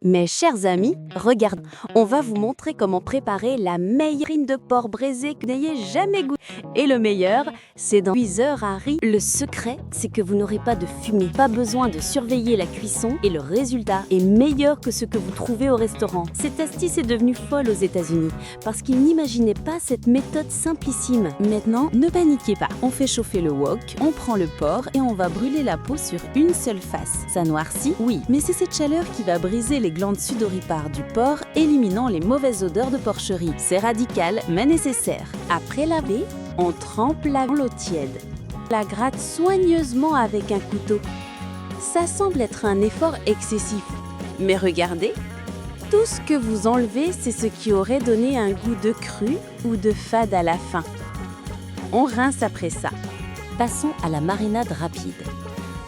Mes chers amis, regardez, on va vous montrer comment préparer la meilleure farine de porc braisée que vous n'ayez jamais goûté. Et le meilleur, c'est dans le cuiseur à riz. Le secret, c'est que vous n'aurez pas de fumée, pas besoin de surveiller la cuisson et le résultat est meilleur que ce que vous trouvez au restaurant. Cette astuce est devenue folle aux États-Unis parce qu'ils n'imaginaient pas cette méthode simplissime. Maintenant, ne paniquez pas. On fait chauffer le wok, on prend le porc et on va brûler la peau sur une seule face. Ça noircit, oui, mais c'est cette chaleur qui va briser les glandes sudoripares du porc, éliminant les mauvaises odeurs de porcherie. C'est radical, mais nécessaire. Après laver, on trempe la dans l'eau tiède. La gratte soigneusement avec un couteau. Ça semble être un effort excessif. Mais regardez, tout ce que vous enlevez, c'est ce qui aurait donné un goût de cru ou de fade à la fin. On rince après ça. Passons à la marinade rapide.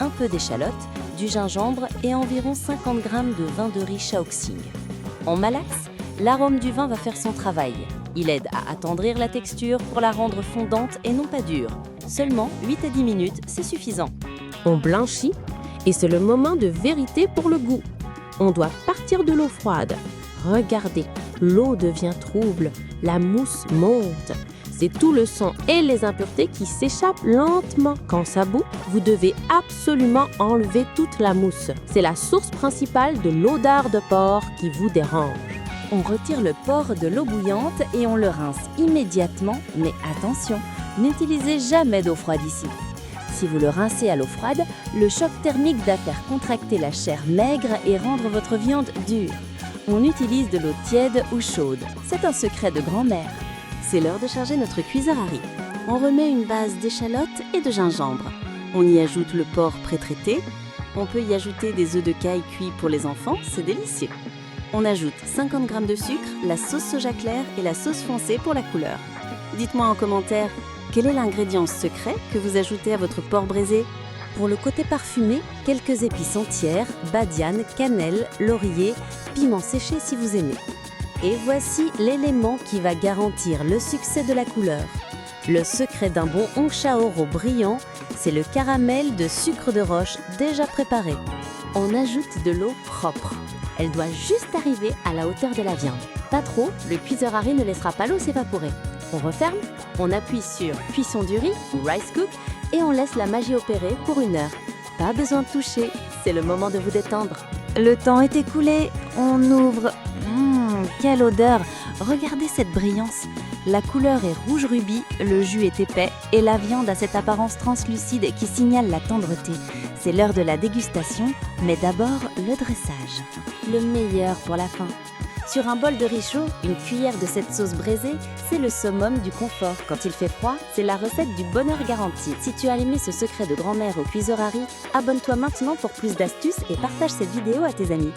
Un peu d'échalote, du gingembre et environ 50 g de vin de riz Shaoxing. On malaxe, l'arôme du vin va faire son travail. Il aide à attendrir la texture pour la rendre fondante et non pas dure. Seulement 8 à 10 minutes, c'est suffisant. On blanchit et c'est le moment de vérité pour le goût. On doit partir de l'eau froide. Regardez, l'eau devient trouble, la mousse monte. C'est tout le sang et les impuretés qui s'échappent lentement. Quand ça bout, vous devez absolument enlever toute la mousse. C'est la source principale de l'odeur de porc qui vous dérange. On retire le porc de l'eau bouillante et on le rince immédiatement, mais attention, n'utilisez jamais d'eau froide ici. Si vous le rincez à l'eau froide, le choc thermique va faire contracter la chair maigre et rendre votre viande dure. On utilise de l'eau tiède ou chaude. C'est un secret de grand-mère. C'est l'heure de charger notre cuiseur à riz. On remet une base d'échalote et de gingembre. On y ajoute le porc pré-traité. On peut y ajouter des œufs de caille cuits pour les enfants, c'est délicieux. On ajoute 50 g de sucre, la sauce soja claire et la sauce foncée pour la couleur. Dites-moi en commentaire, quel est l'ingrédient secret que vous ajoutez à votre porc braisé? Pour le côté parfumé, quelques épices entières, badiane, cannelle, laurier, piment séché si vous aimez. Et voici l'élément qui va garantir le succès de la couleur. Le secret d'un bon hongchaoro brillant, c'est le caramel de sucre de roche déjà préparé. On ajoute de l'eau propre. Elle doit juste arriver à la hauteur de la viande. Pas trop, le cuiseur à riz ne laissera pas l'eau s'évaporer. On referme, on appuie sur cuisson du riz ou rice cook et on laisse la magie opérer pour 1 heure. Pas besoin de toucher, c'est le moment de vous détendre. Le temps est écoulé, on ouvre. Quelle odeur! Regardez cette brillance. La couleur est rouge rubis, le jus est épais et la viande a cette apparence translucide qui signale la tendreté. C'est l'heure de la dégustation, mais d'abord le dressage. Le meilleur pour la fin. Sur un bol de riz chaud, une cuillère de cette sauce braisée, c'est le summum du confort. Quand il fait froid, c'est la recette du bonheur garanti. Si tu as aimé ce secret de grand-mère au cuiseur à riz, abonne-toi maintenant pour plus d'astuces et partage cette vidéo à tes amis.